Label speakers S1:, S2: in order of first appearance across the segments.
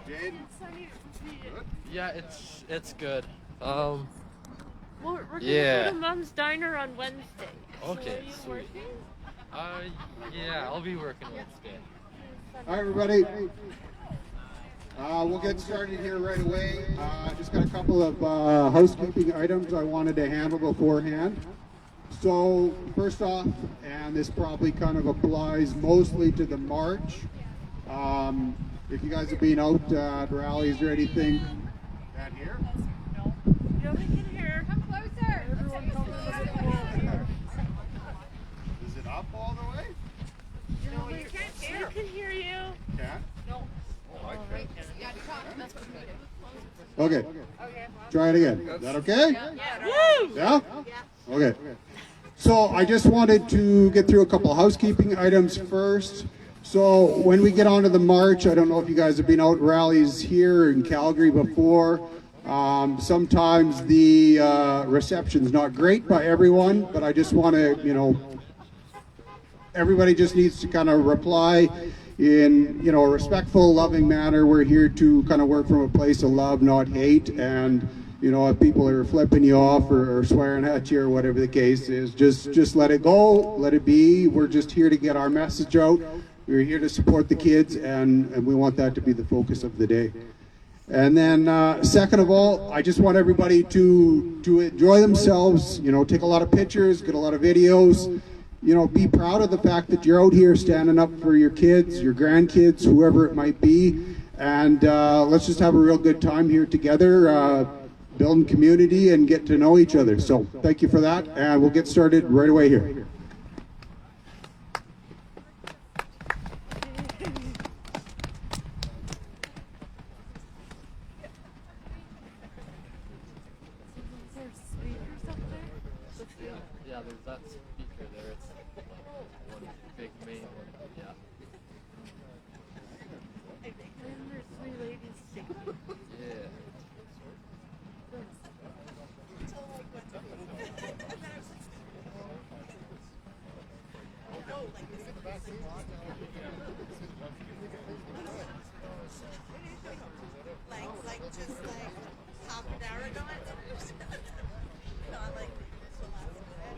S1: Jade?
S2: Good?
S3: Yeah, it's good.
S2: Well, we're gonna
S3: Yeah.
S2: go to Mom's Diner on Wednesday.
S3: Okay,
S2: Are you
S3: sweet.
S2: working?
S3: Yeah, I'll be working Wednesday.
S1: All right, everybody. We'll get started here right away. Just got a couple of housekeeping items I wanted to handle beforehand. So first off, and this probably kind of applies mostly to the march. If you guys have been out at rallies or anything down here.
S2: Yeah, we can hear.
S4: Come closer.
S2: Everyone come closer.
S1: Is it up all the way?
S2: No, you can't hear. We can hear you.
S1: Can?
S2: No.
S1: Oh, I can.
S4: Yeah, talk. That's what we do.
S1: Okay.
S2: Okay.
S1: Try it again. Is that okay?
S2: Woo!
S1: Yeah? Okay. So I just wanted to get through a couple of housekeeping items first. So when we get onto the march, I don't know if you guys have been out rallies here in Calgary before. Sometimes the reception's not great by everyone, but I just want to, everybody just needs to kind of reply in, a respectful, loving manner. We're here to kind of work from a place of love, not hate. And, if people are flipping you off or swearing at you or whatever the case is, just let it go, let it be. We're just here to get our message out. We're here to support the kids, and we want that to be the focus of the day. And then second of all, I just want everybody to enjoy themselves, take a lot of pictures, get a lot of videos, be proud of the fact that you're out here standing up for your kids, your grandkids, whoever it might be. And let's just have a real good time here together, building community and get to know each other. So thank you for that, and we'll get started right away here.
S3: Yeah, there's that speaker there. It's one big main one. Yeah.
S2: And there's three ladies singing.
S3: Yeah.
S4: Like just like half an hour ago. Not like the last minute.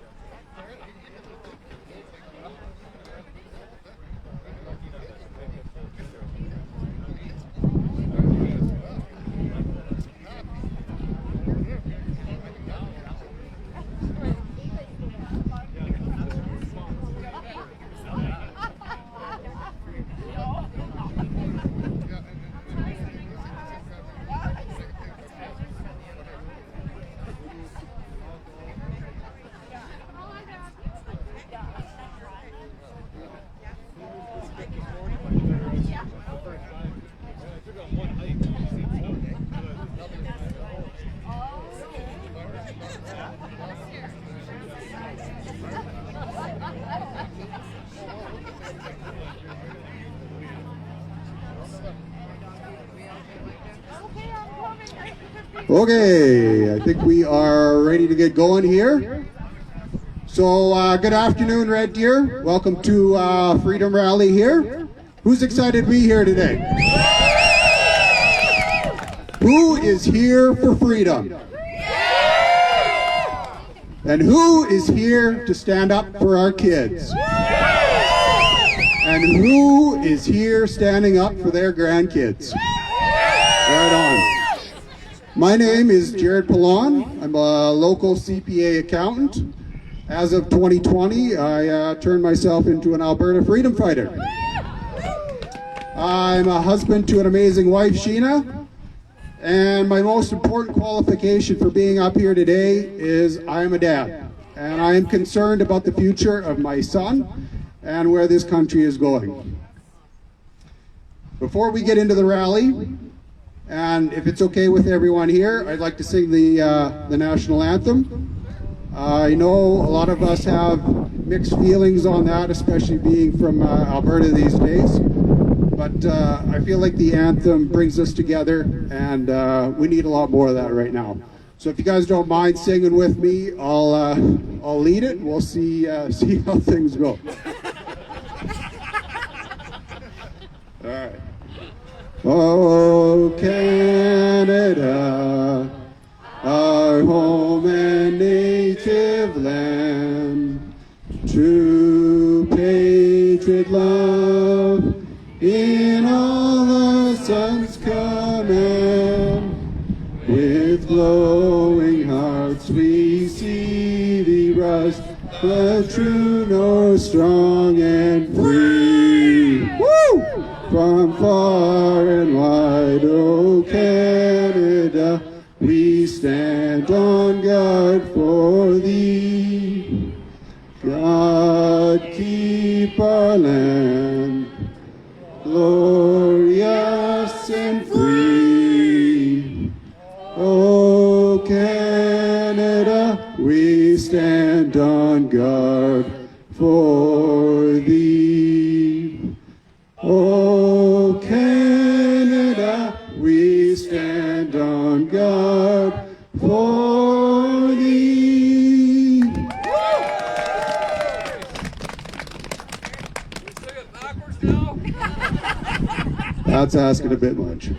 S1: Okay, I think we are ready to get going here. So good afternoon, Red Deer. Welcome to Freedom Rally here. Who's excited to be here today? Who is here for freedom? And who is here to stand up for our kids? And who is here standing up for their grandkids? Right on. My name is Jared Pallon. I'm a local CPA accountant. As of 2020, I turned myself into an Alberta freedom fighter. I'm a husband to an amazing wife, Sheena. And my most important qualification for being up here today is I am a dad. And I am concerned about the future of my son and where this country is going. Before we get into the rally, and if it's okay with everyone here, I'd like to sing the National Anthem. I know a lot of us have mixed feelings on that, especially being from Alberta these days. But I feel like the anthem brings us together, and we need a lot more of that right now. So if you guys don't mind singing with me, I'll lead it. We'll see how things go. All right. Oh, Canada, our home and native land, true patriot love in all the sun's command. With glowing hearts we see thee rise, the true north, strong and free. Woo! From far and wide, oh Canada, we stand on guard for thee. God keep our land glorious and free. Oh Canada, we stand on guard for thee. Oh Canada, we stand on guard for thee. That's asking a bit much.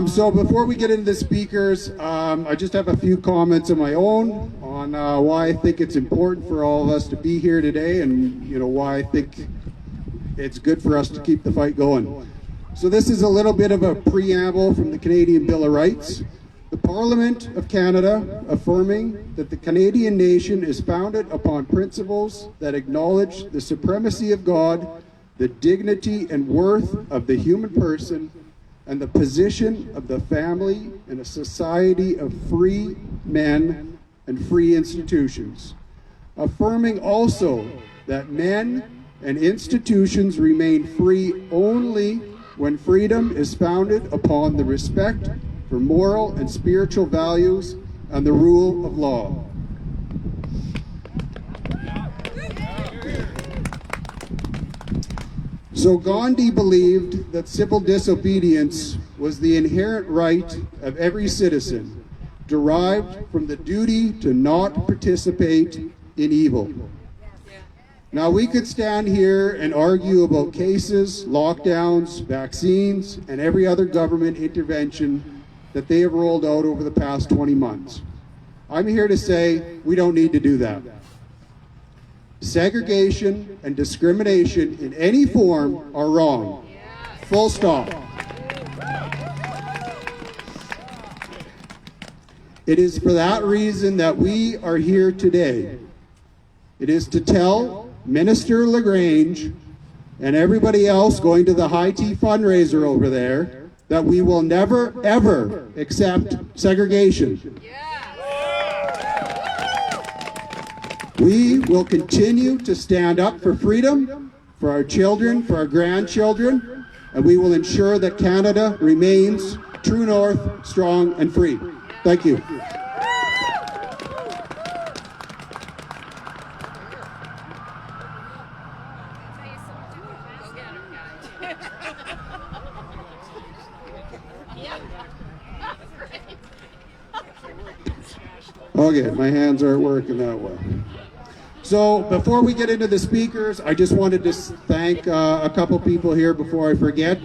S1: So before we get into the speakers, I just have a few comments of my own on why I think it's important for all of us to be here today, and why I think it's good for us to keep the fight going. So this is a little bit of a preamble from the Canadian Bill of Rights. The Parliament of Canada affirming that the Canadian nation is founded upon principles that acknowledge the supremacy of God, the dignity and worth of the human person, and the position of the family in a society of free men and free institutions. Affirming also that men and institutions remain free only when freedom is founded upon the respect for moral and spiritual values and the rule of law. So Gandhi believed that civil disobedience was the inherent right of every citizen, derived from the duty to not participate in evil. Now we could stand here and argue about cases, lockdowns, vaccines, and every other government intervention that they have rolled out over the past 20 months. I'm here to say we don't need to do that. Segregation and discrimination in any form are wrong. Full stop. It is for that reason that we are here today. It is to tell Minister LaGrange and everybody else going to the high tea fundraiser over there that we will never, ever accept segregation. We will continue to stand up for freedom, for our children, for our grandchildren, and we will ensure that Canada remains true north, strong, and free. Thank you. Okay, my hands aren't working that well. So before we get into the speakers, I just wanted to thank a couple people here before I forget.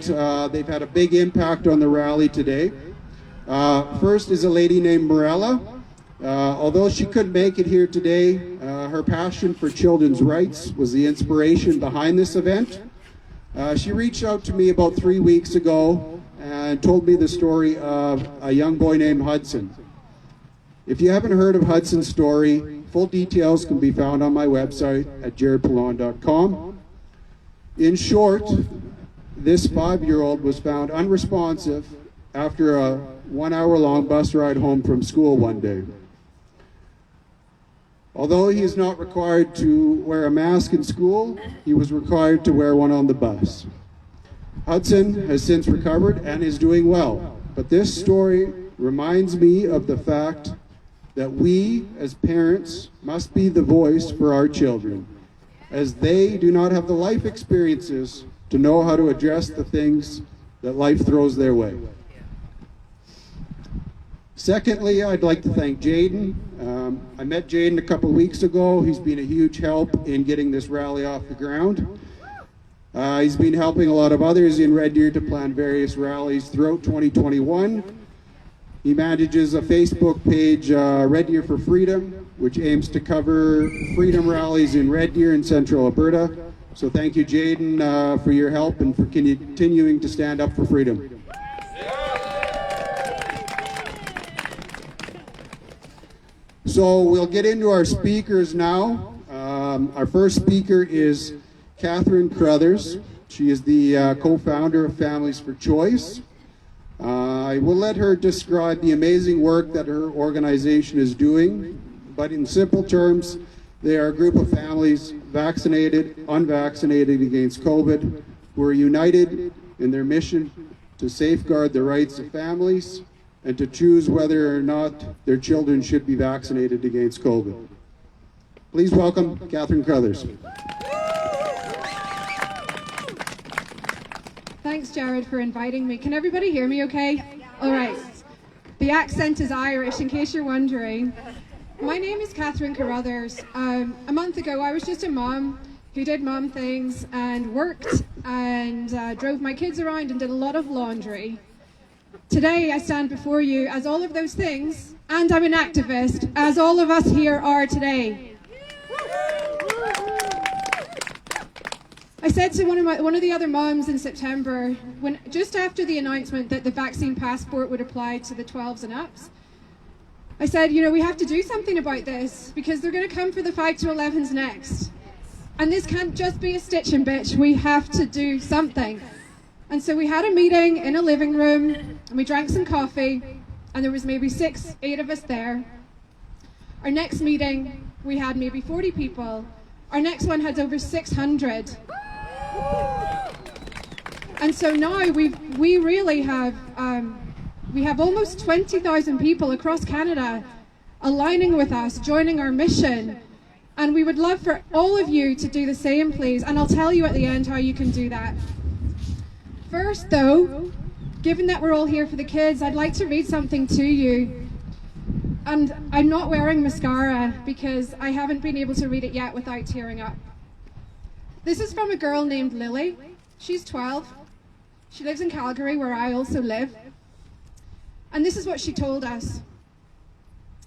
S1: They've had a big impact on the rally today. First is a lady named Morella. Although she couldn't make it here today, her passion for children's rights was the inspiration behind this event. She reached out to me about 3 weeks ago and told me the story of a young boy named Hudson. If you haven't heard of Hudson's story, full details can be found on my website at jaredpallon.com. In short, this 5-year-old was found unresponsive after a 1-hour-long bus ride home from school one day. Although he is not required to wear a mask in school, he was required to wear one on the bus. Hudson has since recovered and is doing well, but this story reminds me of the fact that we as parents must be the voice for our children, as they do not have the life experiences to know how to address the things that life throws their way. Secondly, I'd like to thank Jaden. I met Jaden a couple weeks ago. He's been a huge help in getting this rally off the ground. He's been helping a lot of others in Red Deer to plan various rallies throughout 2021. He manages a Facebook page, Red Deer for Freedom, which aims to cover freedom rallies in Red Deer and Central Alberta. So thank you, Jaden, for your help and for continuing to stand up for freedom. So we'll get into our speakers now. Our first speaker is Sharon Crothers. She is the co-founder of Families for Choice. I will let her describe the amazing work that her organization is doing, but in simple terms, they are a group of families, vaccinated, unvaccinated, against COVID, who are united in their mission to safeguard the rights of families and to choose whether or not their children should be vaccinated against COVID. Please welcome Sharon Crothers.
S5: Thanks, Jared, for inviting me. Can everybody hear me okay? All right. The accent is Irish, in case you're wondering. My name is Sharon Crothers. A month ago, I was just a mom who did mom things and worked and drove my kids around and did a lot of laundry. Today, I stand before you as all of those things, and I'm an activist, as all of us here are today. I said to one of the other moms in September, just after the announcement that the vaccine passport would apply to the 12s and ups, I said, you know, we have to do something about this because they're going to come for the 5 to 11s next. And this can't just be a stitch and bitch. We have to do something. And so we had a meeting in a living room and we drank some coffee and there was maybe 6, 8 of us there. Our next meeting, we had maybe 40 people. Our next one had over 600. And so now we really have we have almost 20,000 people across Canada aligning with us, joining our mission. And we would love for all of you to do the same, please. And I'll tell you at the end how you can do that. First, though, given that we're all here for the kids, I'd like to read something to you. And I'm not wearing mascara because I haven't been able to read it yet without tearing up. This is from a girl named Lily. She's 12. She lives in Calgary, where I also live. And this is what she told us.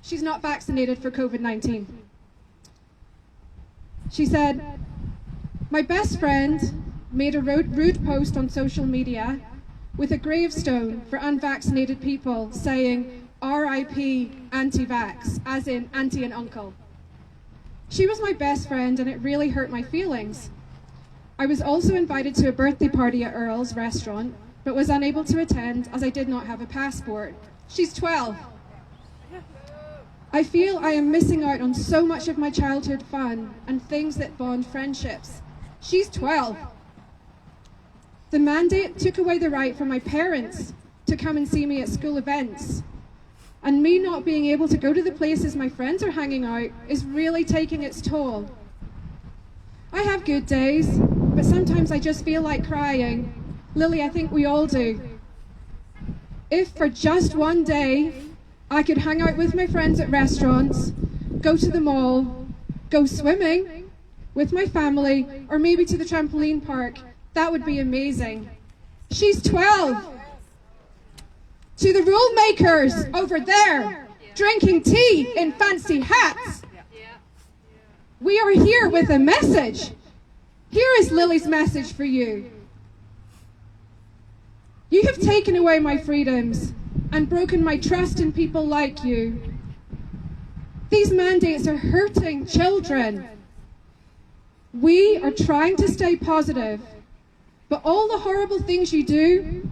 S5: She's not vaccinated for COVID-19. She said, "My best friend made a rude post on social media with a gravestone for unvaccinated people saying, RIP anti-vax, as in auntie and uncle. She was my best friend and it really hurt my feelings. I was also invited to a birthday party at Earl's restaurant, but was unable to attend as I did not have a passport. She's 12. I feel I am missing out on so much of my childhood fun and things that bond friendships. She's 12. The mandate took away the right for my parents to come and see me at school events. And me not being able to go to the places my friends are hanging out is really taking its toll. I have good days, but sometimes I just feel like crying. Lily, I think we all do. If for just one day I could hang out with my friends at restaurants, go to the mall, go swimming with my family, or maybe to the trampoline park, that would be amazing. She's 12. To the rule makers over there, drinking tea in fancy hats. We are here with a message. Here is Lily's message for you. You have taken away my freedoms and broken my trust in people like you. These mandates are hurting children. We are trying to stay positive, but all the horrible things you do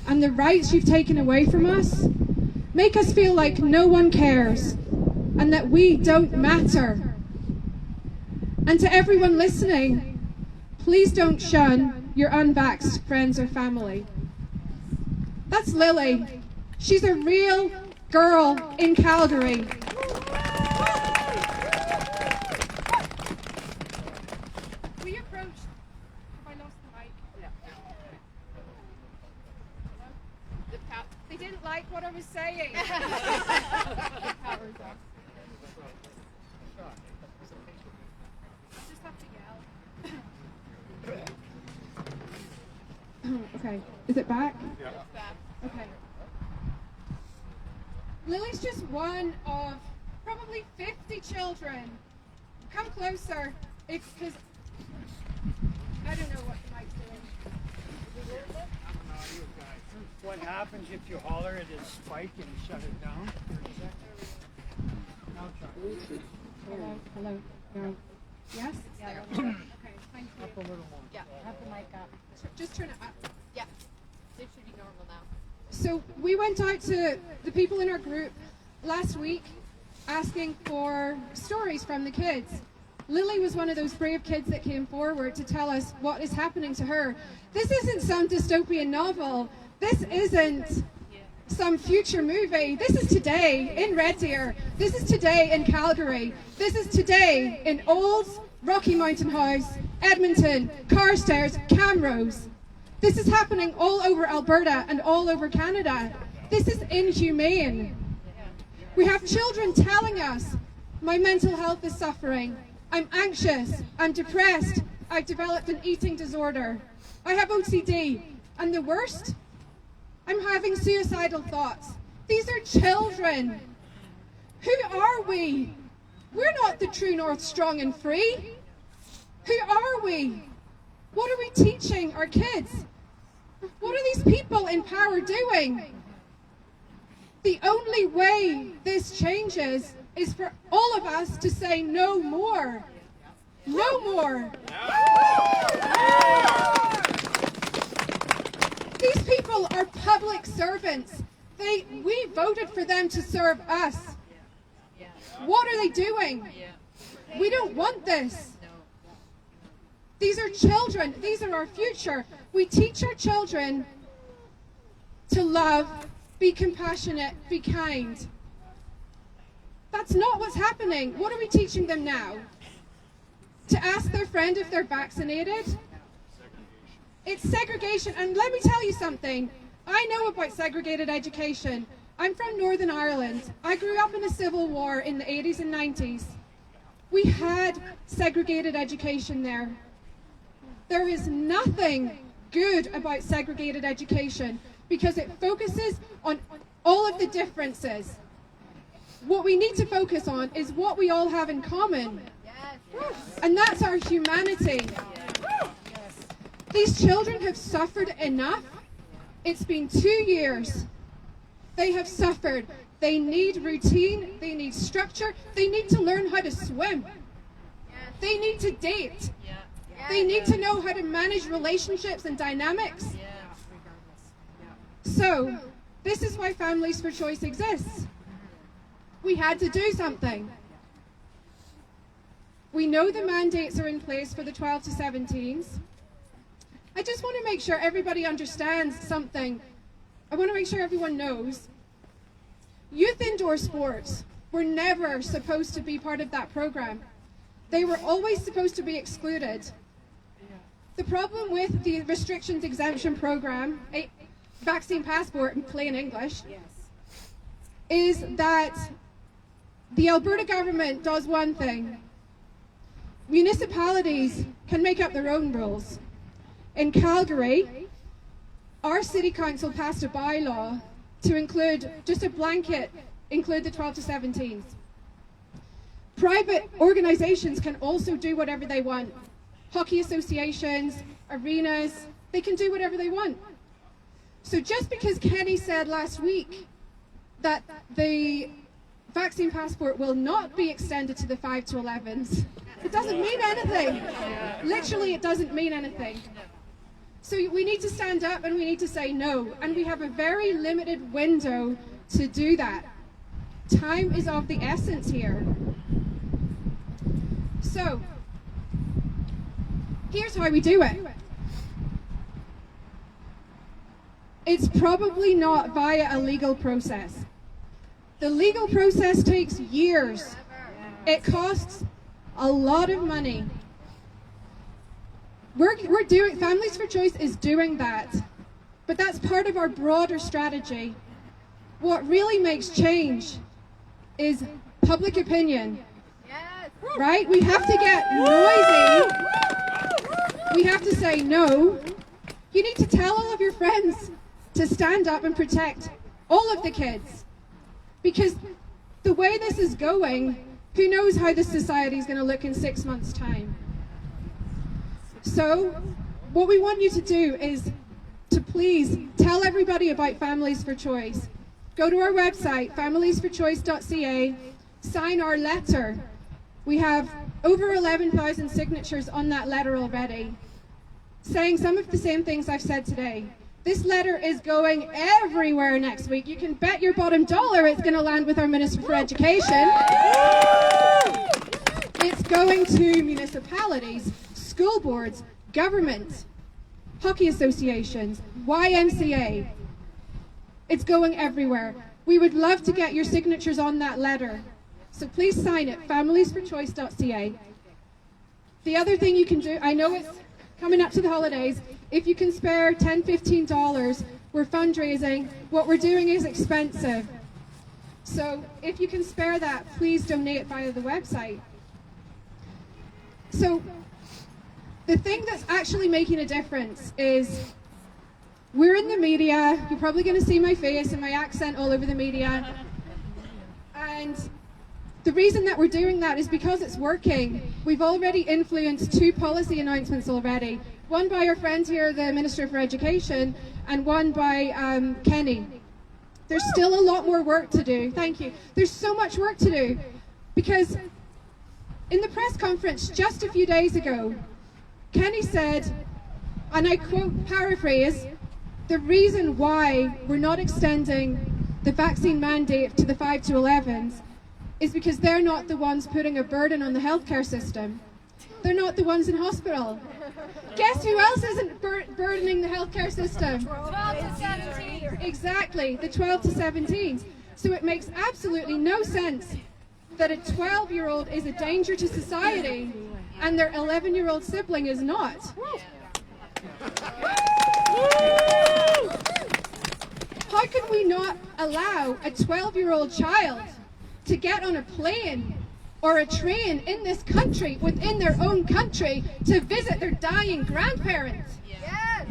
S5: and the rights you've taken away from us make us feel like no one cares and that we don't matter. And to everyone listening, please don't shun your unvaxxed friends or family. That's Lily. She's a real girl in Calgary. We approached. Have I lost the mic? They didn't like what I was saying. Just have to yell. Okay. Is it back? Yeah. Okay. Lily's just one of probably 50 children. Come closer. It's because I don't know what the mic's doing.
S6: What happens if you holler at a spike and shut it down? Now try.
S5: Hello. Hello. No. Yes?
S4: Yeah.
S5: Okay. Thank you.
S6: Up a little more.
S4: Yeah. Have the mic up.
S5: Just turn it up.
S4: Yeah. It should be normal now.
S5: So we went out to the people in our group last week asking for stories from the kids. Lily was one of those brave kids that came forward to tell us what is happening to her. This isn't some dystopian novel. This isn't some future movie. This is today in Red Deer. This is today in Calgary. This is today in Olds, Rocky Mountain House, Edmonton, Carstairs, Camrose. This is happening all over Alberta and all over Canada. This is inhumane. We have children telling us, my mental health is suffering. I'm anxious. I'm depressed. I've developed an eating disorder. I have OCD. And the worst, I'm having suicidal thoughts. These are children. Who are we? We're not the true north, strong and free. Who are we? What are we teaching our kids? What are these people in power doing? The only way this changes is for all of us to say no more. No more. These people are public servants. We voted for them to serve us. What are they doing? We don't want this. These are children. These are our future. We teach our children to love, be compassionate, be kind. That's not what's happening. What are we teaching them now? To ask their friend if they're vaccinated? It's segregation. And let me tell you something. I know about segregated education. I'm from Northern Ireland. I grew up in a civil war in the 80s and 90s. We had segregated education there. There is nothing good about segregated education because it focuses on all of the differences. What we need to focus on is what we all have in common. And that's our humanity. These children have suffered enough. It's been 2 years. They have suffered. They need routine. They need structure. They need to learn how to swim. They need to date. They need to know how to manage relationships and dynamics. So, this is why Families for Choice exists. We had to do something. We know the mandates are in place for the 12 to 17s. I just want to make sure everybody understands something. I want to make sure everyone knows. Youth indoor sports were never supposed to be part of that program. They were always supposed to be excluded. The problem with the restrictions exemption program, a vaccine passport in plain English, is that the Alberta government does one thing. Municipalities can make up their own rules. In Calgary, our city council passed a bylaw to include, just a blanket, include the 12 to 17s. Private organizations can also do whatever they want. Hockey associations, arenas, they can do whatever they want. So just because Kenny said last week that the vaccine passport will not be extended to the 5 to 11s, it doesn't mean anything. Literally, it doesn't mean anything. So we need to stand up and we need to say no. And we have a very limited window to do that. Time is of the essence here. So, here's how we do it. It's probably not via a legal process. The legal process takes years. It costs a lot of money. We're doing, Families for Choice is doing that. But that's part of our broader strategy. What really makes change is public opinion. Right? We have to get noisy. We have to say no. You need to tell all of your friends to stand up and protect all of the kids. Because the way this is going, who knows how this society is going to look in 6 months' time. So what we want you to do is to please tell everybody about Families for Choice. Go to our website, familiesforchoice.ca, sign our letter. We have over 11,000 signatures on that letter already, saying some of the same things I've said today. This letter is going everywhere next week. You can bet your bottom dollar it's going to land with our Minister for Education. It's going to municipalities, school boards, government, hockey associations, YMCA. It's going everywhere. We would love to get your signatures on that letter. So please sign it, familiesforchoice.ca. The other thing you can do, I know it's coming up to the holidays, if you can spare $10, $15, we're fundraising. What we're doing is expensive. So if you can spare that, please donate via the website. So the thing that's actually making a difference is we're in the media. You're probably going to see my face and my accent all over the media. And the reason that we're doing that is because it's working. We've already influenced 2 policy announcements already. One by our friend here, the Minister for Education, and one by Kenny. There's still a lot more work to do. Thank you. There's so much work to do. Because in the press conference just a few days ago, Kenny said, and I quote, paraphrase, the reason why we're not extending the vaccine mandate to the 5 to 11s is because they're not the ones putting a burden on the healthcare system. They're not the ones in hospital. Guess who else isn't burdening the healthcare system?
S4: 12 to 17.
S5: Exactly, the 12 to 17s. So it makes absolutely no sense that a 12-year-old is a danger to society and their 11-year-old sibling is not. How can we not allow a 12-year-old child to get on a plane or a train in this country, within their own country, to visit their dying grandparents?
S4: Yes.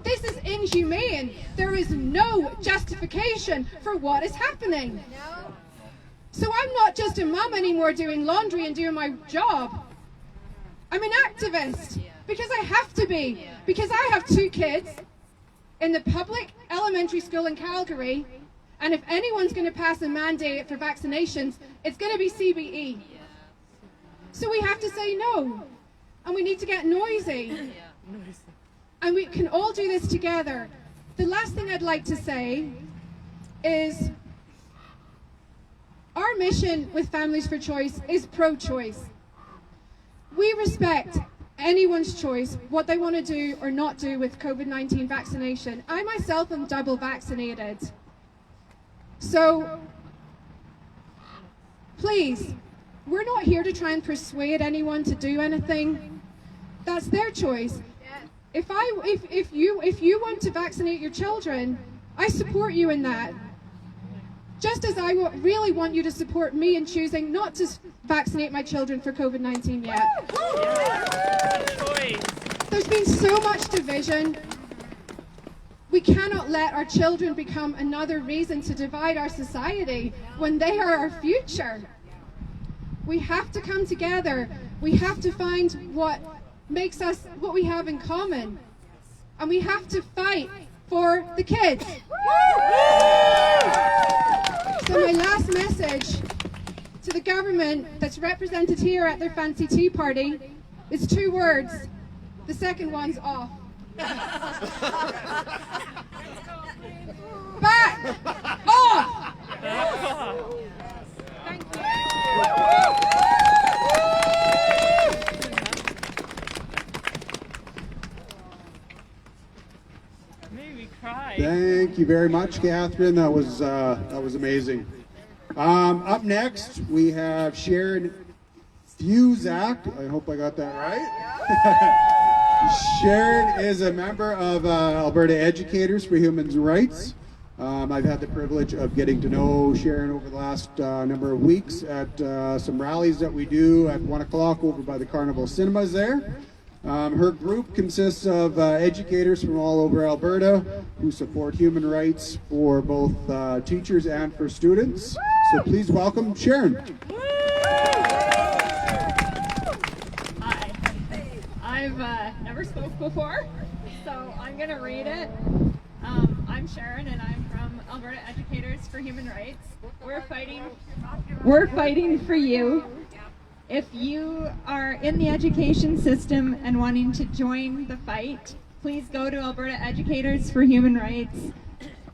S5: This is inhumane. There is no justification for what is happening.
S4: No.
S5: So I'm not just a mum anymore doing laundry and doing my job. I'm an activist because I have to be. Because I have 2 kids in the public elementary school in Calgary, and if anyone's going to pass a mandate for vaccinations, it's going to be CBE. So we have to say no, and we need to get noisy. And we can all do this together. The last thing I'd like to say is our mission with Families for Choice is pro-choice. We respect anyone's choice, what they want to do or not do with COVID-19 vaccination. I myself am double vaccinated. So, please, we're not here to try and persuade anyone to do anything. That's their choice. If you want to vaccinate your children, I support you in that. Just as I really want you to support me in choosing not to vaccinate my children for COVID-19 yet. There's been so much division. We cannot let our children become another reason to divide our society when they are our future. We have to come together. We have to find what makes us, what we have in common. And we have to fight for the kids. So my last message to the government that's represented here at their fancy tea party is 2 words. The second one's off. Back off! Thank you.
S2: Made me cry.
S1: Thank you very much, Catherine. That was amazing. Up next, we have Sharon Fuzak. I hope I got that right. Sharon is a member of Alberta Educators for Human Rights. I've had the privilege of getting to know Sharon over the last number of weeks at some rallies that we do at 1 o'clock over by the Carnival Cinemas there. Her group consists of educators from all over Alberta who support human rights for both teachers and for students. So please welcome Sharon.
S2: Hi. I've never spoke before, so I'm going to read it. I'm Sharon, and I'm from Alberta Educators for Human Rights. We're fighting for you. If you are in the education system and wanting to join the fight, please go to Alberta Educators for Human Rights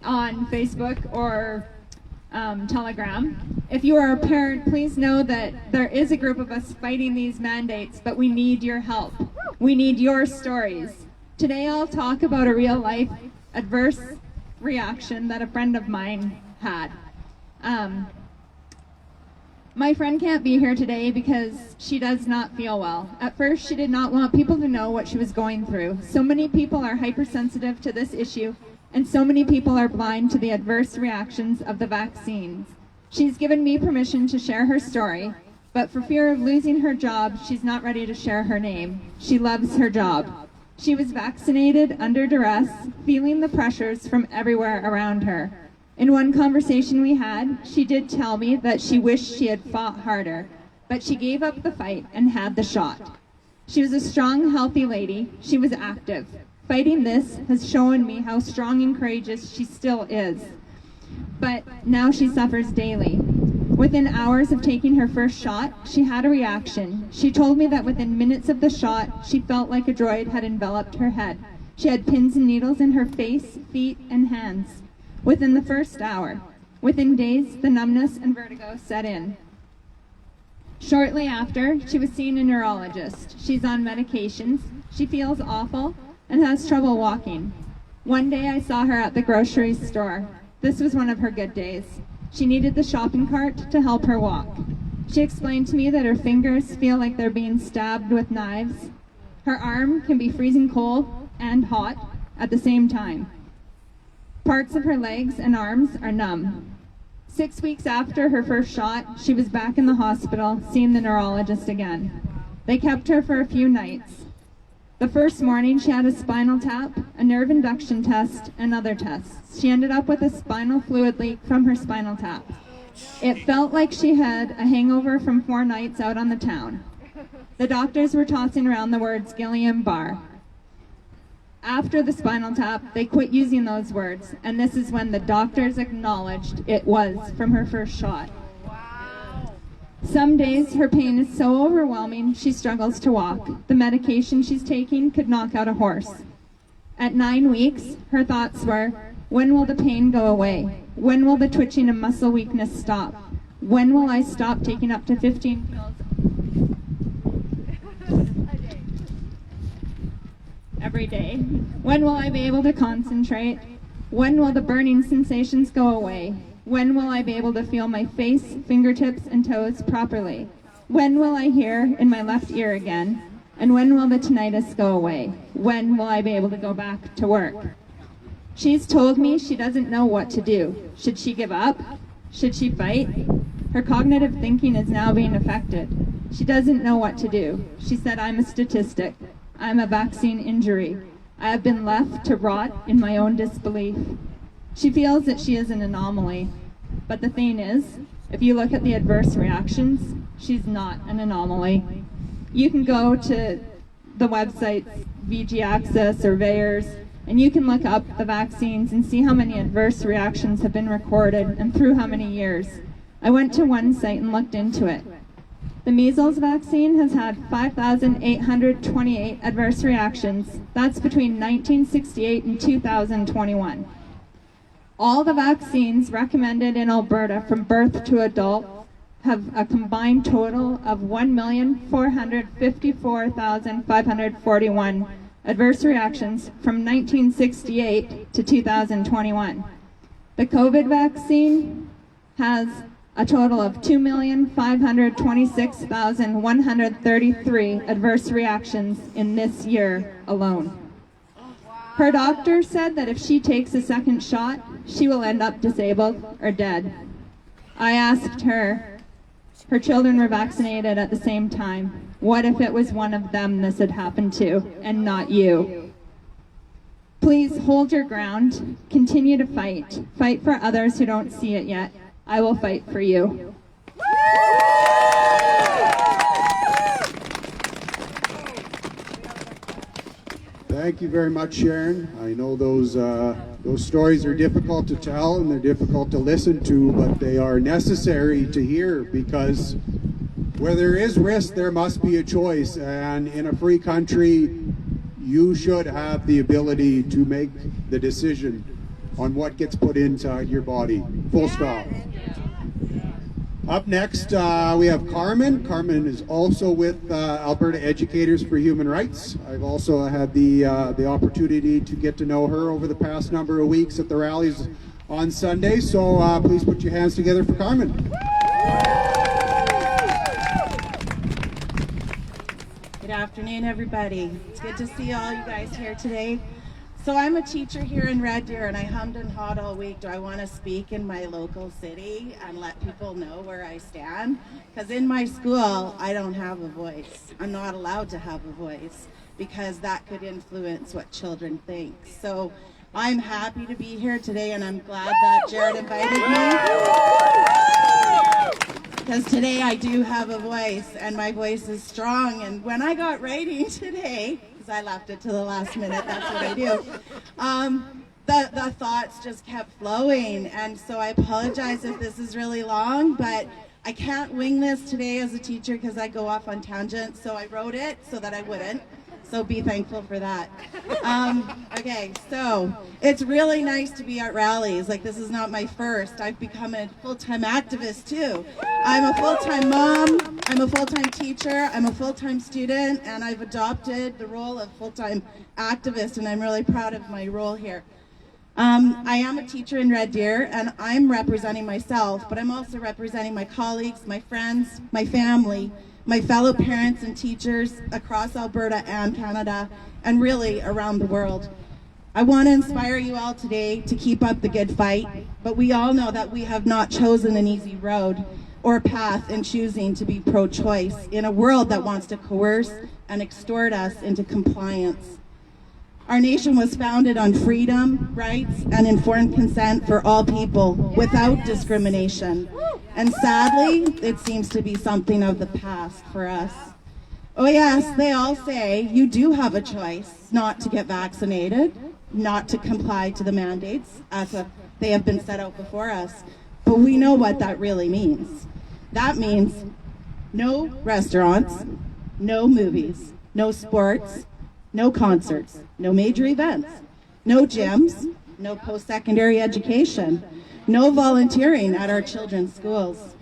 S2: on Facebook or Telegram. If you are a parent, please know that there is a group of us fighting these mandates, but we need your help. We need your stories. Today I'll talk about a real-life adverse reaction that a friend of mine had. My friend can't be here today because she does not feel well. At first, she did not want people to know what she was going through. So many people are hypersensitive to this issue, and so many people are blind to the adverse reactions of the vaccines. She's given me permission to share her story, but for fear of losing her job, she's not ready to share her name. She loves her job. She was vaccinated under duress, feeling the pressures from everywhere around her. In one conversation we had, she did tell me that she wished she had fought harder, but she gave up the fight and had the shot. She was a strong, healthy lady. She was active. Fighting this has shown me how strong and courageous she still is. But now she suffers daily. Within hours of taking her first shot, she had a reaction. She told me that within minutes of the shot, she felt like a droid had enveloped her head. She had pins and needles in her face, feet, and hands. Within the first hour. Within days, the numbness and vertigo set in. Shortly after, she was seeing a neurologist. She's on medications. She feels awful and has trouble walking. One day I saw her at the grocery store. This was one of her good days. She needed the shopping cart to help her walk. She explained to me that her fingers feel like they're being stabbed with knives. Her arm can be freezing cold and hot at the same time. Parts of her legs and arms are numb. 6 weeks after her first shot, she was back in the hospital, seeing the neurologist again. They kept her for a few nights. The first morning, she had a spinal tap, a nerve induction test, and other tests. She ended up with a spinal fluid leak from her spinal tap. It felt like she had a hangover from 4 nights out on the town. The doctors were tossing around the words Guillain-Barré. After the spinal tap, they quit using those words, and this is when the doctors acknowledged it was from her first shot.
S4: Wow.
S2: Some days her pain is so overwhelming she struggles to walk. The medication she's taking could knock out a horse. At 9 weeks, her thoughts were, when will the pain go away? When will the twitching and muscle weakness stop? When will I stop taking up to 15 pills every day? When will I be able to concentrate? When will the burning sensations go away? When will I be able to feel my face, fingertips, and toes properly? When will I hear in my left ear again? And when will the tinnitus go away? When will I be able to go back to work? She's told me she doesn't know what to do. Should she give up? Should she fight? Her cognitive thinking is now being affected. She doesn't know what to do. She said, I'm a statistic. I'm a vaccine injury. I have been left to rot in my own disbelief. She feels that she is an anomaly. But the thing is, if you look at the adverse reactions, she's not an anomaly. You can go to the websites VG Access or VAERS, and you can look up the vaccines and see how many adverse reactions have been recorded and through how many years. I went to one site and looked into it. The measles vaccine has had 5,828 adverse reactions. That's between 1968 and 2021. All the vaccines recommended in Alberta from birth to adult have a combined total of 1,454,541 adverse reactions from 1968 to 2021. The COVID vaccine has a total of 2,526,133 adverse reactions in this year alone. Her doctor said that if she takes a second shot, she will end up disabled or dead. I asked her, Her children were vaccinated at the same time. What if it was one of them this had happened to, and not you? Please hold your ground. Continue to fight. Fight for others who don't see it yet. I will fight for you.
S1: Thank you very much, Sharon. I know those stories are difficult to tell and they're difficult to listen to, but they are necessary to hear, because where there is risk, there must be a choice. And in a free country, you should have the ability to make the decision on what gets put inside your body. Full stop. Up next, we have Carmen. Carmen is also with Alberta Educators for Human Rights. I've also had the opportunity to get to know her over the past number of weeks at the rallies on Sunday. So please put your hands together for Carmen.
S7: Good afternoon, everybody. It's good to see all you guys here today. So I'm a teacher here in Red Deer, and I hummed and hawed all week. Do I want to speak in my local city and let people know where I stand? Because in my school, I don't have a voice. I'm not allowed to have a voice because that could influence what children think. So I'm happy to be here today, and I'm glad that Jared invited me. Because today I do have a voice, and my voice is strong. And when I got writing today, because I left it to the last minute, that's what I do. The thoughts just kept flowing, and so I apologize if this is really long, but I can't wing this today as a teacher because I go off on tangents, so I wrote it so that I wouldn't. So be thankful for that. Okay, so it's really nice to be at rallies. Like, this is not my first. I've become a full-time activist too. I'm a full-time mom, I'm a full-time teacher, I'm a full-time student, and I've adopted the role of full-time activist, and I'm really proud of my role here. I am a teacher in Red Deer, and I'm representing myself, but I'm also representing my colleagues, my friends, my family, my fellow parents and teachers across Alberta and Canada, and really around the world. I want to inspire you all today to keep up the good fight, but we all know that we have not chosen an easy road or path in choosing to be pro-choice in a world that wants to coerce and extort us into compliance. Our nation was founded on freedom, rights, and informed consent for all people without discrimination. And sadly, it seems to be something of the past for us. Oh yes, they all say you do have a choice not to get vaccinated, not to comply to the mandates as they have been set out before us. But we know what that really means. That means no restaurants, no movies, no sports, no concerts, no major events, no gyms, no post-secondary education, no volunteering at our children's schools,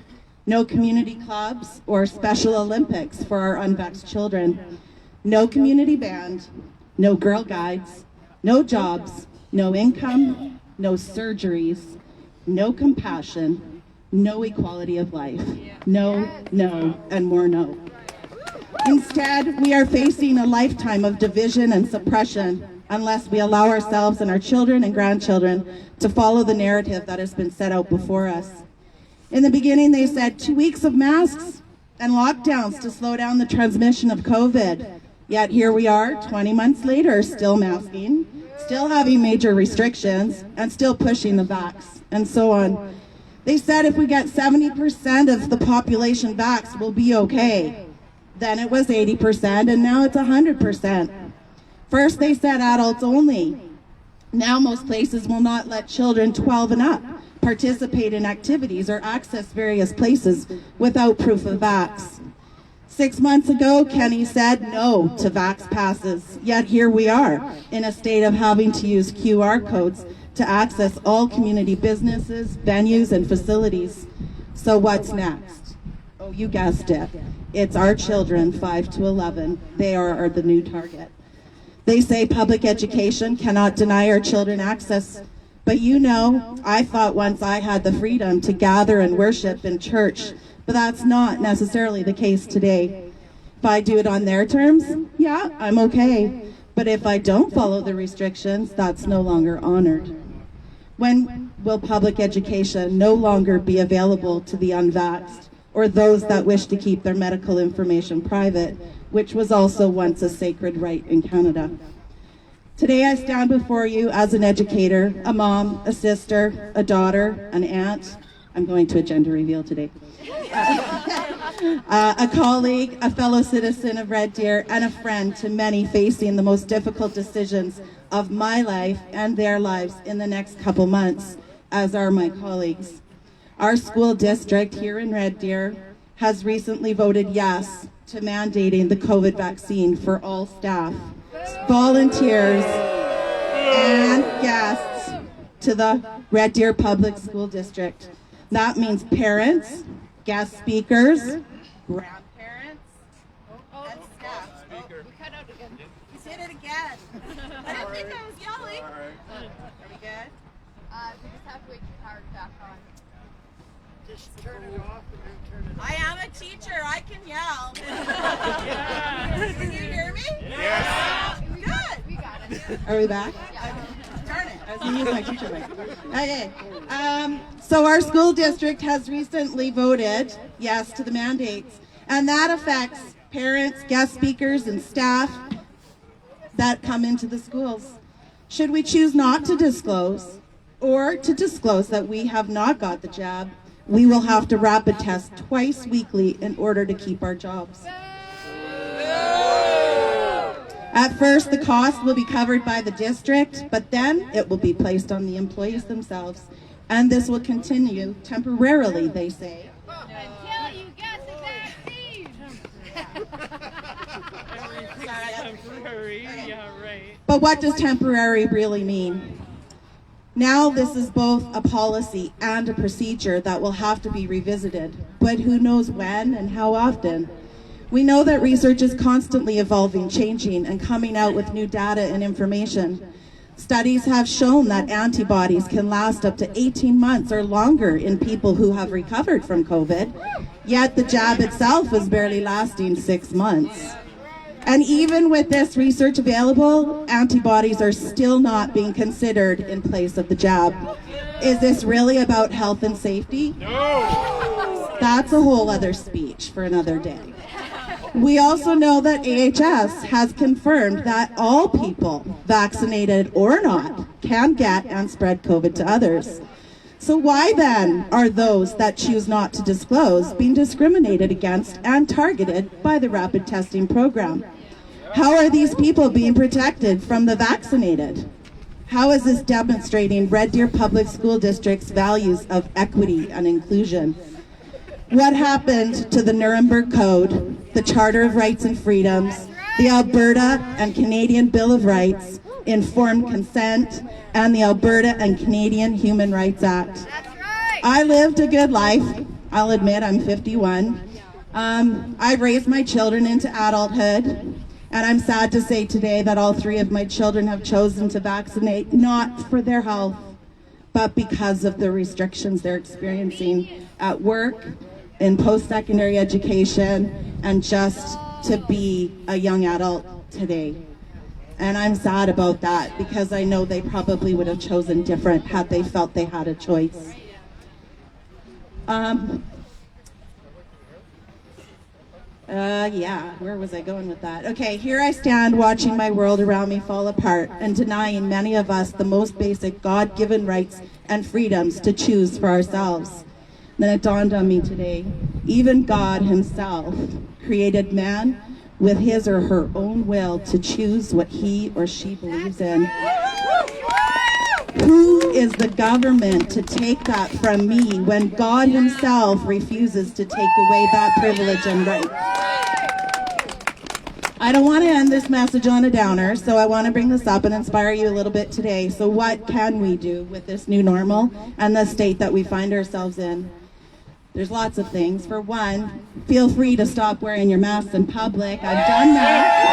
S7: no community clubs or Special Olympics for our unvaxxed children, no community band, no Girl Guides, no jobs, no income, no surgeries, no compassion, no equality of life. No, no, and more no. Instead, we are facing a lifetime of division and suppression unless we allow ourselves and our children and grandchildren to follow the narrative that has been set out before us. In the beginning, they said 2 weeks of masks and lockdowns to slow down the transmission of COVID. Yet here we are, 20 months later, still masking, still having major restrictions, and still pushing the vax, and so on. They said if we get 70% of the population vaxxed, we'll be okay. Then it was 80%, and now it's 100%. First they said adults only. Now most places will not let children 12 and up participate in activities or access various places without proof of vax. 6 months ago, Kenny said no to vax passes, yet here we are in a state of having to use QR codes to access all community businesses, venues, and facilities. So what's next? Oh, you guessed it. It's our children, 5 to 11. They are the new target. They say public education cannot deny our children access. But you know, I thought once I had the freedom to gather and worship in church, but that's not necessarily the case today. If I do it on their terms, yeah, I'm okay. But if I don't follow the restrictions, that's no longer honored. When will public education no longer be available to the unvaxxed? or those that wish to keep their medical information private, which was also once a sacred right in Canada. Today I stand before you as an educator, a mom, a sister, a daughter, an aunt. I'm going to a gender reveal today. A colleague, a fellow citizen of Red Deer, and a friend to many facing the most difficult decisions of my life and their lives in the next couple months, as are my colleagues. Our school district here in Red Deer has recently voted yes to mandating the COVID vaccine for all staff, volunteers, and guests to the Red Deer Public School District. That means parents, guest speakers, grandparents, and staff.
S4: We cut out again.
S7: You said it again. I don't think I was yelling. Are we good?
S4: We just have to wait for power back on.
S6: Just turn it off and then turn it on.
S7: I am a teacher. I can yell. Can you hear me?
S6: Yes.
S7: Good.
S4: We got it.
S7: Are we back?
S4: Yeah.
S7: Darn it. I was going to use my teacher mic. Okay. So our school district has recently voted yes to the mandates, and that affects parents, guest speakers, and staff that come into the schools. Should we choose not to disclose or to disclose that we have not got the jab, we will have to rapid test twice weekly in order to keep our jobs. At first, the cost will be covered by the district, but then it will be placed on the employees themselves. And this will continue temporarily, they say.
S4: Until you get the vaccine.
S6: Temporary, yeah, right.
S7: But what does temporary really mean? Now this is both a policy and a procedure that will have to be revisited, but who knows when and how often? We know that research is constantly evolving, changing, and coming out with new data and information. Studies have shown that antibodies can last up to 18 months or longer in people who have recovered from COVID, yet the jab itself is barely lasting 6 months. And even with this research available, antibodies are still not being considered in place of the jab. Is this really about health and safety? No! That's a whole other speech for another day. We also know that AHS has confirmed that all people, vaccinated or not, can get and spread COVID to others. So why then are those that choose not to disclose being discriminated against and targeted by the rapid testing program? How are these people being protected from the vaccinated? How is this demonstrating Red Deer Public School District's values of equity and inclusion? What happened to the Nuremberg Code, the Charter of Rights and Freedoms, the Alberta and Canadian Bill of Rights, informed consent, and the Alberta and Canadian Human Rights Act?
S4: That's right.
S7: I lived a good life. I'll admit I'm 51. I've raised my children into adulthood, and I'm sad to say today that all 3 of my children have chosen to vaccinate, not for their health, but because of the restrictions they're experiencing at work, in post-secondary education, and just to be a young adult today. And I'm sad about that because I know they probably would have chosen different had they felt they had a choice. Where was I going with that? Okay, here I stand watching my world around me fall apart and denying many of us the most basic God-given rights and freedoms to choose for ourselves. Then it dawned on me today, even God himself created man with his or her own will to choose what he or she believes in. Who is the government to take that from me when God himself refuses to take away that privilege and right? I don't want to end this message on a downer, so I want to bring this up and inspire you a little bit today. So what can we do with this new normal and the state that we find ourselves in? There's lots of things. For one, feel free to stop wearing your masks in public. I've done that.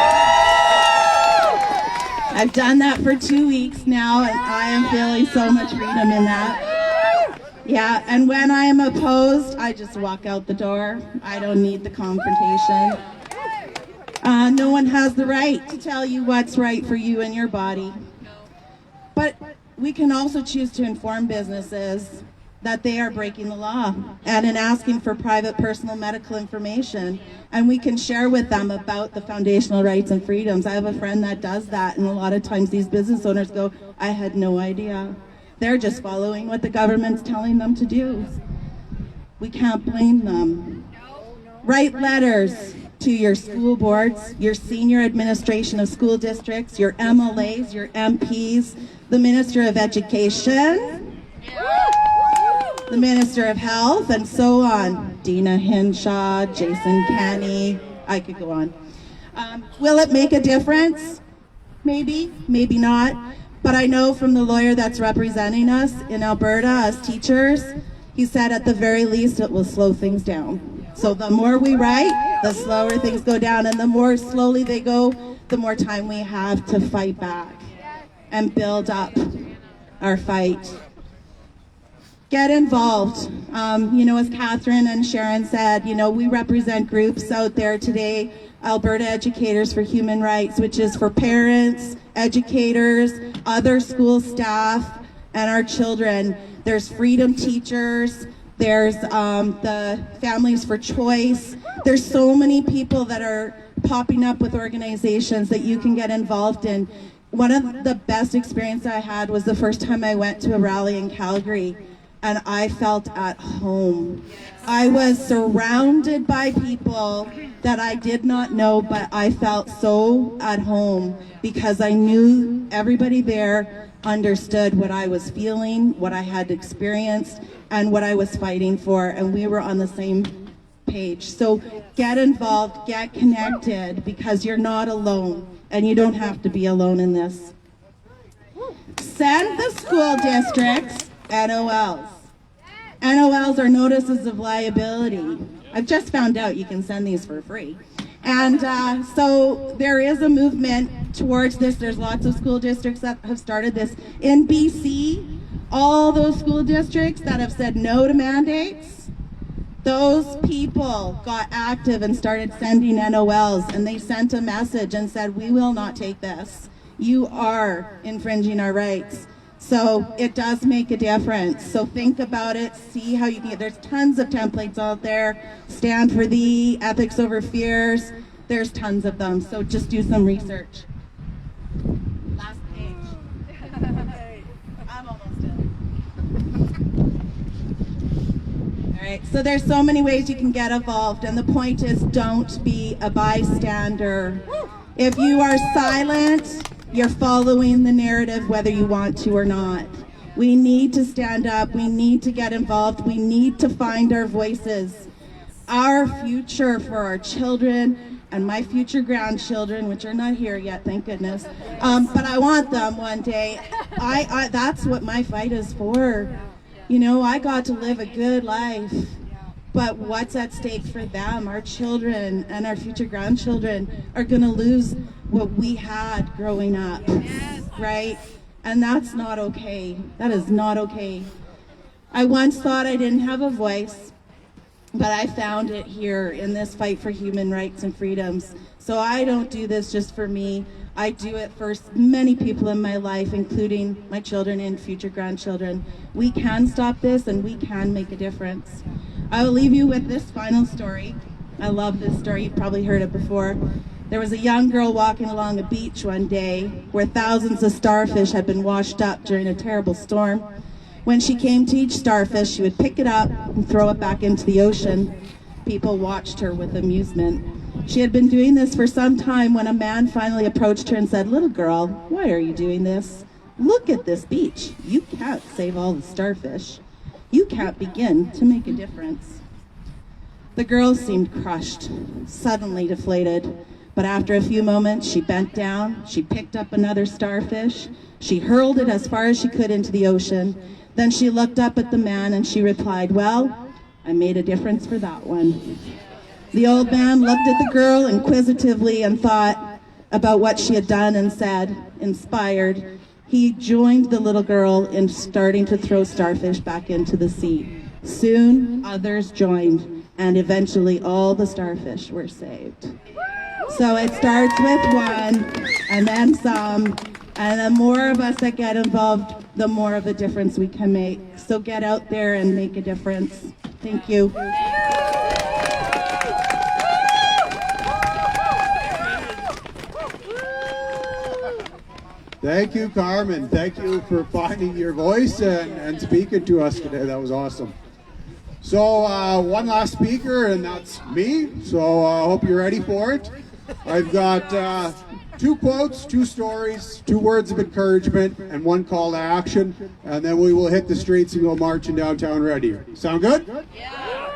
S7: I've done that for 2 weeks now, and I am feeling so much freedom in that. Yeah, and when I am opposed, I just walk out the door. I don't need the confrontation. No one has the right to tell you what's right for you and your body. But we can also choose to inform businesses that they are breaking the law and in asking for private personal medical information. And we can share with them about the foundational rights and freedoms. I have a friend that does that, and a lot of times these business owners go, I had no idea. They're just following what the government's telling them to do. We can't blame them. Write letters to your school boards, your senior administration of school districts, your MLAs, your MPs, the Minister of Education, the Minister of Health, and so on. Dina Hinshaw, Jason Canny, I could go on. Will it make a difference? Maybe, maybe not. But I know from the lawyer that's representing us in Alberta as teachers, he said at the very least it will slow things down. So the more we write, the slower things go down, and the more slowly they go, the more time we have to fight back and build up our fight. Get involved. As Catherine and Sharon said, we represent groups out there today, Alberta Educators for Human Rights, which is for parents, educators, other school staff, and our children. There's Freedom Teachers, there's the Families for Choice. There's so many people that are popping up with organizations that you can get involved in. One of the best experiences I had was the first time I went to a rally in Calgary, and I felt at home. I was surrounded by people that I did not know, but I felt so at home because I knew everybody there understood what I was feeling, what I had experienced, and what I was fighting for, and we were on the same page. So get involved, get connected, because you're not alone, and you don't have to be alone in this. Send the school districts NOLs. NOLs are notices of liability. I've just found out you can send these for free. And so there is a movement towards this. There's lots of school districts that have started this. In BC, all those school districts that have said no to mandates, those people got active and started sending NOLs, and they sent a message and said, we will not take this. You are infringing our rights. So it does make a difference. So think about it, see how you can get, there's tons of templates out there. Stand for Thee, Ethics Over Fears, there's tons of them. So just do some research. Last page. I'm almost done. All right, so there's so many ways you can get involved, and the point is don't be a bystander. If you are silent, you're following the narrative whether you want to or not. We need to stand up. We need to get involved. We need to find our voices. Our future for our children and my future grandchildren, which are not here yet, thank goodness, but I want them one day. That's what my fight is for. I got to live a good life. But what's at stake for them? Our children and our future grandchildren are going to lose what we had growing up, right? And that's not okay. That is not okay. I once thought I didn't have a voice, but I found it here in this fight for human rights and freedoms. So I don't do this just for me. I do it for many people in my life, including my children and future grandchildren. We can stop this, and we can make a difference. I will leave you with this final story. I love this story. You've probably heard it before. There was a young girl walking along a beach one day where thousands of starfish had been washed up during a terrible storm. When she came to each starfish, she would pick it up and throw it back into the ocean. People watched her with amusement. She had been doing this for some time when a man finally approached her and said, "Little girl, why are you doing this? Look at this beach. You can't save all the starfish. You can't begin to make a difference." The girl seemed crushed, suddenly deflated. But after a few moments, she bent down, she picked up another starfish, she hurled it as far as she could into the ocean. Then she looked up at the man and she replied, "Well, I made a difference for that one." The old man looked at the girl inquisitively and thought about what she had done and said, inspired, he joined the little girl in starting to throw starfish back into the sea. Soon, others joined, and eventually all the starfish were saved. So it starts with one, and then some, And the more of us that get involved, the more of a difference we can make. So get out there and make a difference. Thank you.
S1: Thank you, Carmen. Thank you for finding your voice and speaking to us today. That was awesome. So one last speaker, and that's me. So I hope you're ready for it. I've got 2 quotes, 2 stories, 2 words of encouragement, and 1 call to action. And then we will hit the streets and go marching downtown Red Deer. Sound good? Yeah.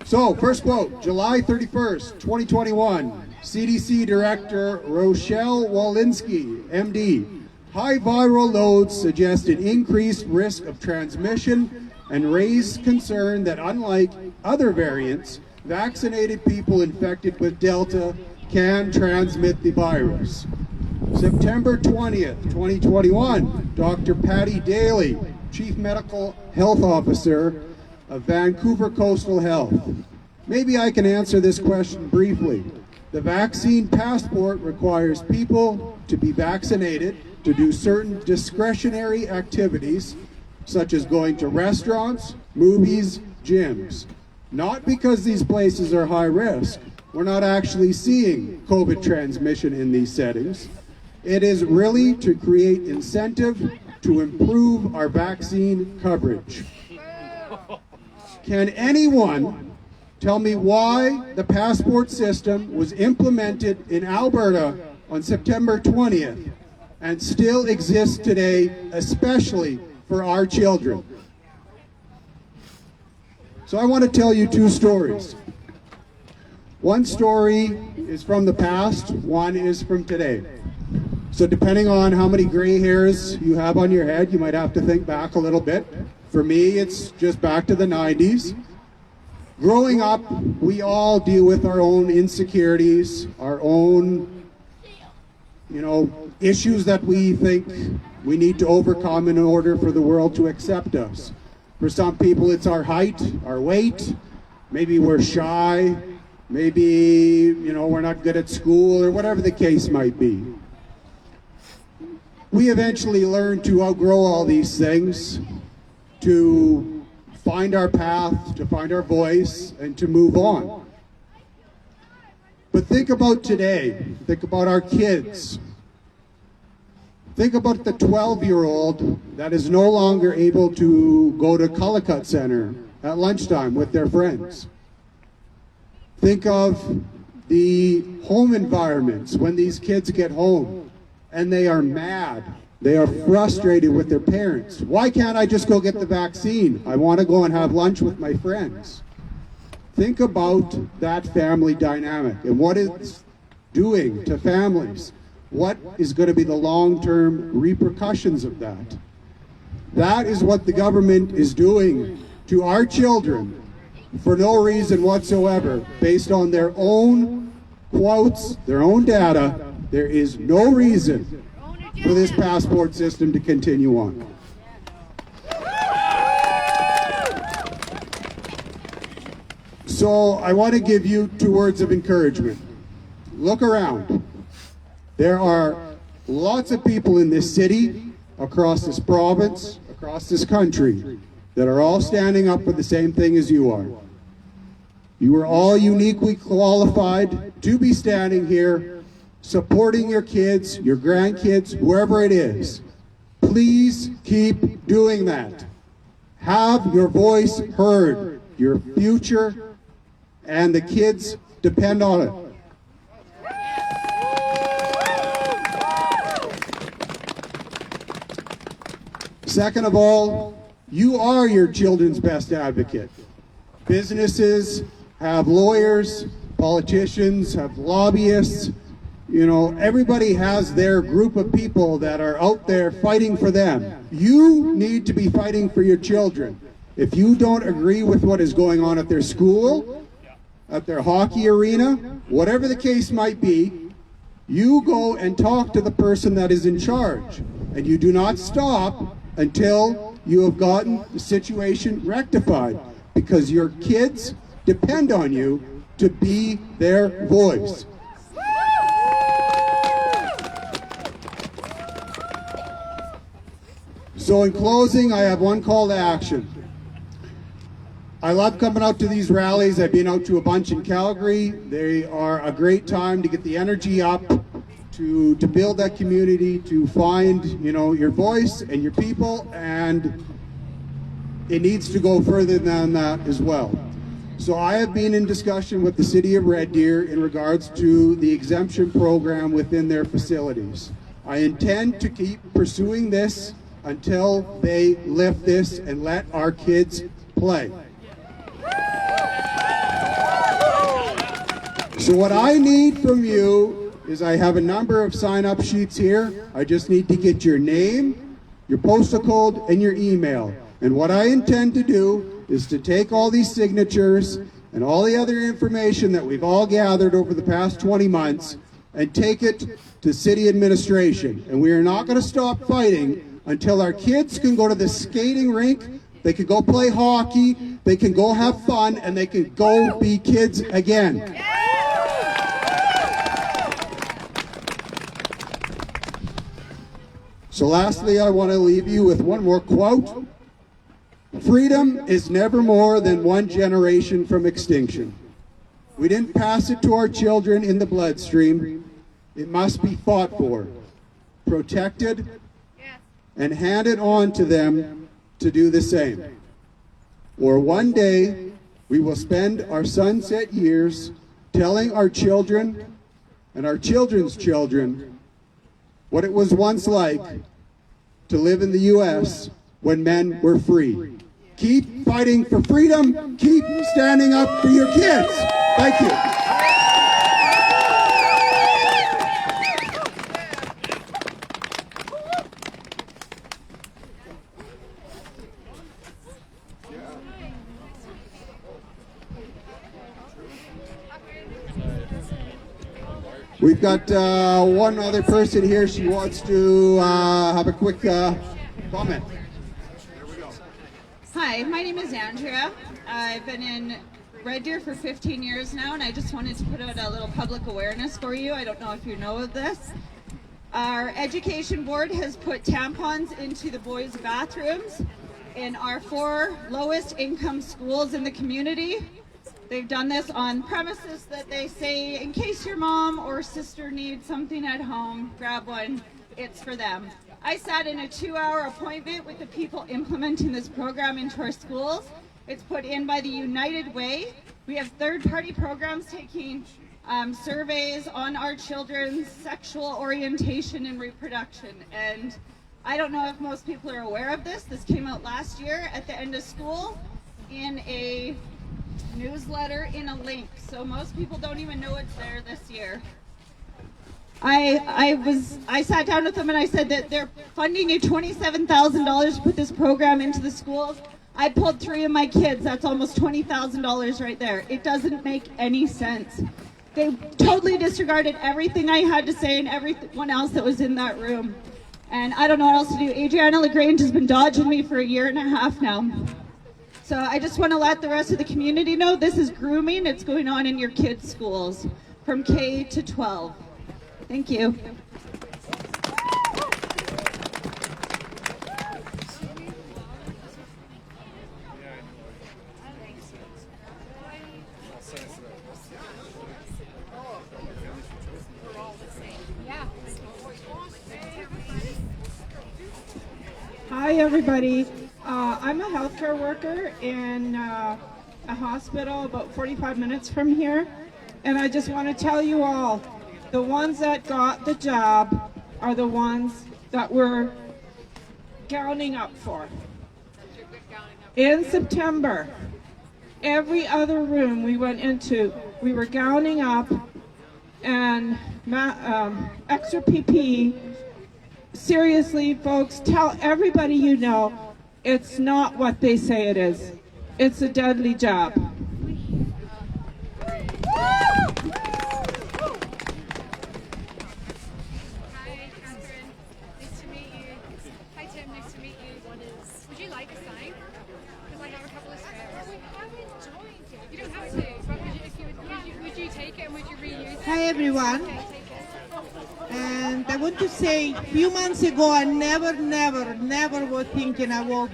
S1: So first quote, July 31st, 2021. CDC Director Rochelle Walensky, MD. High viral loads suggest an increased risk of transmission and raise concern that unlike other variants, vaccinated people infected with Delta can transmit the virus. September 20th, 2021, Dr. Patty Daly, Chief Medical Health Officer of Vancouver Coastal Health. Maybe I can answer this question briefly. The vaccine passport requires people to be vaccinated to do certain discretionary activities, such as going to restaurants, movies, gyms. Not because these places are high risk. We're not actually seeing COVID transmission in these settings. It is really to create incentive to improve our vaccine coverage. Can anyone tell me why the passport system was implemented in Alberta on September 20th and still exists today, especially for our children? So I want to tell you 2 stories. One story is from the past, one is from today. So depending on how many gray hairs you have on your head, you might have to think back a little bit. For me, it's just back to the 90s. Growing up, we all deal with our own insecurities, our own, issues that we think we need to overcome in order for the world to accept us. For some people, it's our height, our weight. Maybe we're shy. Maybe, we're not good at school, or whatever the case might be. We eventually learn to outgrow all these things, to find our path, to find our voice, and to move on. But think about today. Think about our kids. Think about the 12-year-old that is no longer able to go to Cullicut Center at lunchtime with their friends. Think of the home environments when these kids get home and they are mad. They are frustrated with their parents. Why can't I just go get the vaccine? I want to go and have lunch with my friends. Think about that family dynamic and what it's doing to families. What is going to be the long-term repercussions of that? That is what the government is doing to our children for no reason whatsoever, based on their own quotes, their own data. There is no reason for this passport system to continue on. So I want to give you 2 words of encouragement. Look around. There are lots of people in this city, across this province, across this country, that are all standing up for the same thing as you are. You are all uniquely qualified to be standing here, supporting your kids, your grandkids, whoever it is. Please keep doing that. Have your voice heard. Your future and the kids depend on it. Second of all, you are your children's best advocate. Businesses have lawyers, politicians have lobbyists. Everybody has their group of people that are out there fighting for them. You need to be fighting for your children. If you don't agree with what is going on at their school, at their hockey arena, whatever the case might be, you go and talk to the person that is in charge. And you do not stop until you have gotten the situation rectified, because your kids depend on you to be their voice. So in closing, I have one call to action. I love coming out to these rallies. I've been out to a bunch in Calgary. They are a great time to get the energy up, to build that community, to find, you know, your voice and your people, and it needs to go further than that as well. So I have been in discussion with the City of Red Deer in regards to the exemption program within their facilities. I intend to keep pursuing this until they lift this and let our kids play. So what I need from you is I have a number of sign-up sheets here. I just need to get your name, your postal code, and your email. And what I intend to do is to take all these signatures and all the other information that we've all gathered over the past 20 months and take it to city administration. And we are not going to stop fighting until our kids can go to the skating rink, they can go play hockey, they can go have fun, and they can go be kids again. So lastly, I want to leave you with one more quote. Freedom is never more than one generation from extinction. We didn't pass it to our children in the bloodstream. It must be fought for, protected, and handed on to them to do the same. Or one day, we will spend our sunset years telling our children and our children's children what it was once like to live in the U.S. when men were free. Keep fighting for freedom. Keep standing up for your kids. Thank you. We've got one other person here. She wants to have a quick comment.
S8: Hi, my name is Andrea. I've been in Red Deer for 15 years now, and I just wanted to put out a little public awareness for you. I don't know if you know of this. Our education board has put tampons into the boys' bathrooms in our 4 lowest income schools in the community. They've done this on premises that they say, in case your mom or sister needs something at home, grab one, it's for them. I sat in a 2-hour appointment with the people implementing this program into our schools. It's put in by the United Way. We have third-party programs taking surveys on our children's sexual orientation and reproduction. And I don't know if most people are aware of this. This came out last year at the end of school in a newsletter in a link, so most people don't even know it's there this year. I sat down with them and I said that they're funding you $27,000 to put this program into the schools. I pulled 3 of my kids. That's almost $20,000 right there. It doesn't make any sense. They totally disregarded everything I had to say and everyone else that was in that room. And I don't know what else to do. Adriana LaGrange has been dodging me for 1.5 years now. So I just want to let the rest of the community know this is grooming. It's going on in your kids' schools from K to 12. Thank you.
S9: Hi, everybody. I'm a healthcare worker in a hospital about 45 minutes from here, and I just want to tell you all, the ones that got the job are the ones that we're gowning up for. In September, every other room we went into, we were gowning up and extra PPE. Seriously, folks, tell everybody you know, it's not what they say it is. It's a deadly job.
S4: Hi, Catherine. Nice to meet you. Hi, Tim. Nice to meet you. Would you like a sign? Because I have a couple of spares. We haven't joined yet. You don't have to. But would you take it and would you reuse it?
S10: Hi, everyone.
S4: Okay, take it.
S10: And I want to say, a few months ago, I never was thinking I will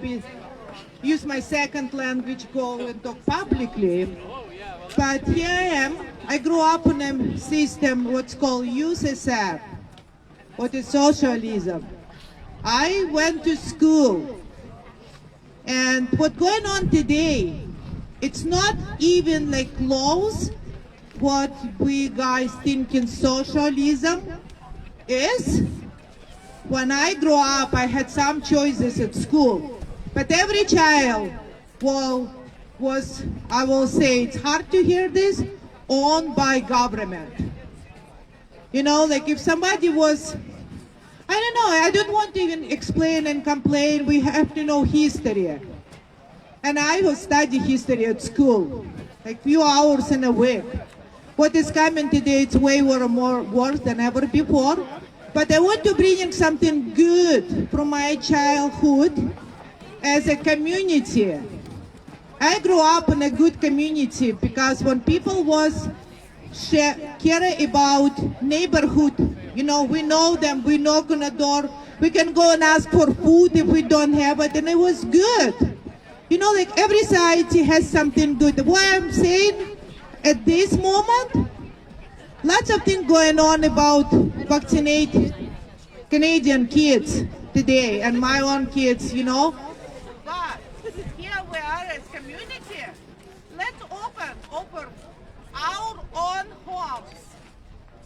S10: use my second language, go and talk publicly. But here I am. I grew up in a system what's called USSR, what is socialism. I went to school, and what's going on today, it's not even like close what we guys think in socialism is. When I grew up, I had some choices at school, but every child was, I will say, it's hard to hear this, owned by government. You know, like if somebody was, I don't know, I don't want to even explain and complain, we have to know history. And I will study history at school, like few hours in a week. What is coming today, it's way more worse than ever before. But I want to bring in something good from my childhood as a community. I grew up in a good community because when people was care about neighborhood, you know them, we knock on the door, we can go and ask for food if we don't have it, and it was good. You know, like every society has something good. What I'm saying, at this moment, lots of things going on about vaccinate Canadian kids today, and my own kids, you know. But here we are as community. Let's open our own homes.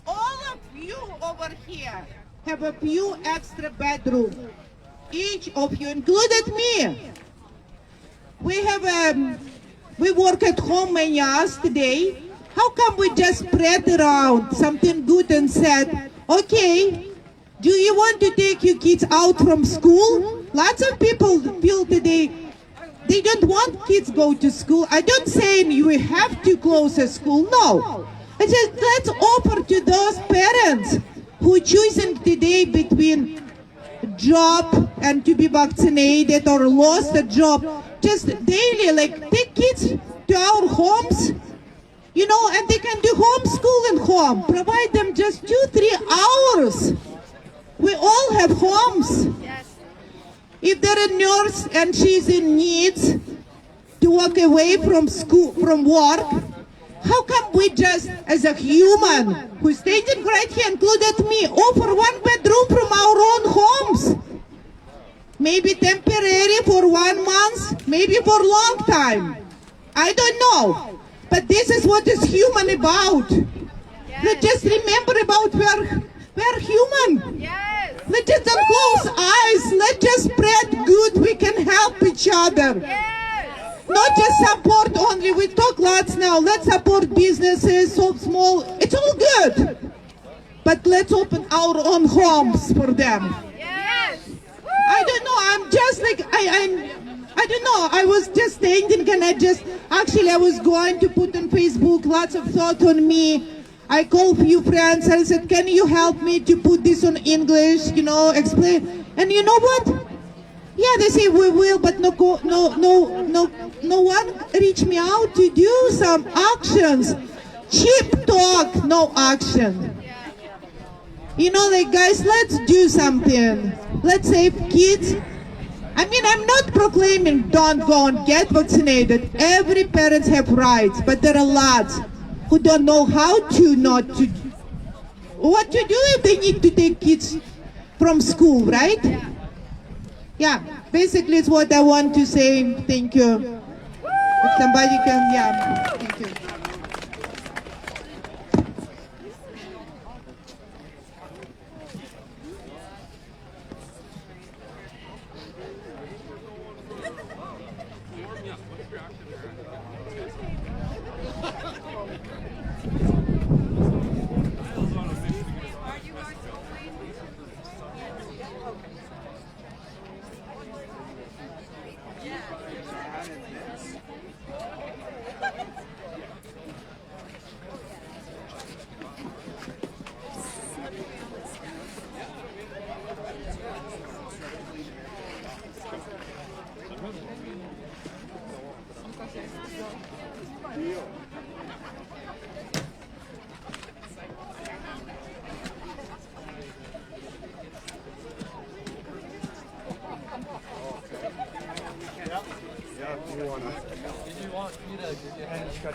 S10: All of you over here have a few extra bedrooms. Each of you, included me. We work at home many hours today. How come we just spread around something good and said, okay, do you want to take your kids out from school? Lots of people feel today they don't want kids go to school. I don't say you have to close a school, no. I just let's offer to those parents who choosing today between job and to be vaccinated or lost a job, just daily, like take kids to our homes, you know, and they can do homeschooling home. Provide them just 2-3 hours. We all have homes. Yes. If they're a nurse and she's in need to walk away from school, from work, how come we just, as a human who's standing right here, included me, offer 1 bedroom from our own homes? Maybe temporary for 1 month, maybe for a long time. I don't know. But this is what is human about. Yes. Let's just remember about we're human. Yes. Let's just don't close eyes. Let's just spread good. We can help each other. Yes. Not just support only. We talk lots now. Let's support businesses, so small. It's all good. But let's open our own homes for them. Yes. I don't know. I'm just like, I don't know. I was just thinking, I was going to put on Facebook lots of thought on me. I called a few friends and I said, can you help me to put this on English, you know, explain. And you know what? Yeah, they say we will, but no one reached me out to do some actions. Cheap talk, no action. You know, like guys, let's do something. Let's save kids. I mean, I'm not proclaiming don't go and get vaccinated. Every parents have rights, but there are lots who don't know how to what to do if they need to take kids from school, right? Yeah, basically it's what I want to say. Thank you. If somebody can, yeah, thank you.
S3: you to give you a
S6: And
S3: hand.
S6: it's got